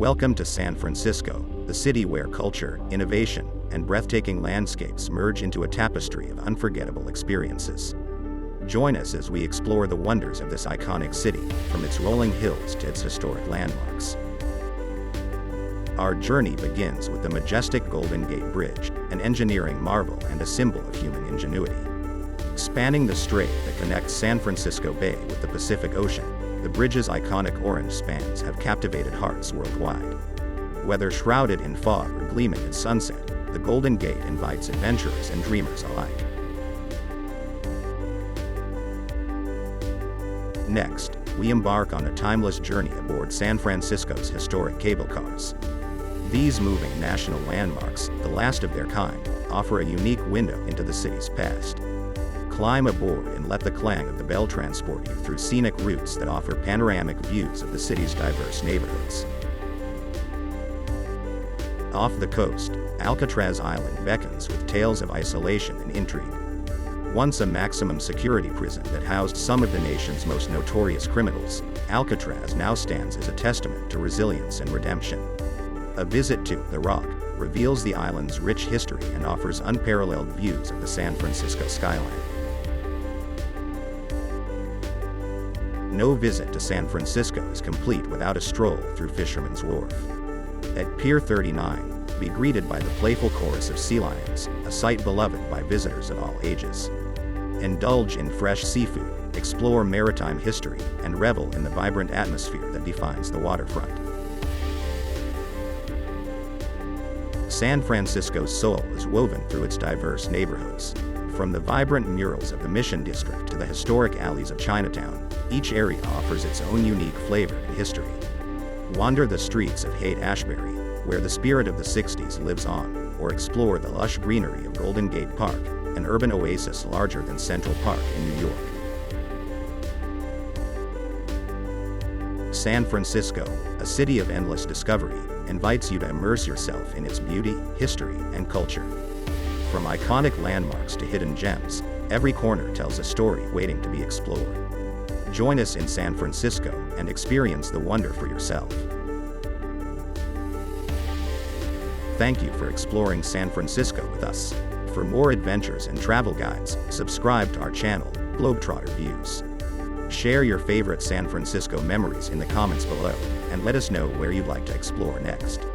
Welcome to San Francisco, the city where culture, innovation, and breathtaking landscapes merge into a tapestry of unforgettable experiences. Join us as we explore the wonders of this iconic city, from its rolling hills to its historic landmarks. Our journey begins with the majestic Golden Gate Bridge, an engineering marvel and a symbol of human ingenuity. Spanning the strait that connects San Francisco Bay with the Pacific Ocean, the bridge's iconic orange spans have captivated hearts worldwide. Whether shrouded in fog or gleaming at sunset, the Golden Gate invites adventurers and dreamers alike. Next, we embark on a timeless journey aboard San Francisco's historic cable cars. These moving national landmarks, the last of their kind, offer a unique window into the city's past. Climb aboard and let the clang of the bell transport you through scenic routes that offer panoramic views of the city's diverse neighborhoods. Off the coast, Alcatraz Island beckons with tales of isolation and intrigue. Once a maximum security prison that housed some of the nation's most notorious criminals, Alcatraz now stands as a testament to resilience and redemption. A visit to The Rock reveals the island's rich history and offers unparalleled views of the San Francisco skyline. No visit to San Francisco is complete without a stroll through Fisherman's Wharf. At Pier 39, be greeted by the playful chorus of sea lions, a sight beloved by visitors of all ages. Indulge in fresh seafood, explore maritime history, and revel in the vibrant atmosphere that defines the waterfront. San Francisco's soul is woven through its diverse neighborhoods. From the vibrant murals of the Mission District to the historic alleys of Chinatown, each area offers its own unique flavor and history. Wander the streets of Haight-Ashbury, where the spirit of the 60s lives on, or explore the lush greenery of Golden Gate Park, an urban oasis larger than Central Park in New York. San Francisco, a city of endless discovery, invites you to immerse yourself in its beauty, history, and culture. From iconic landmarks to hidden gems, every corner tells a story waiting to be explored. Join us in San Francisco and experience the wonder for yourself. Thank you for exploring San Francisco with us. For more adventures and travel guides, subscribe to our channel, Globetrotter Views. Share your favorite San Francisco memories in the comments below, and let us know where you'd like to explore next.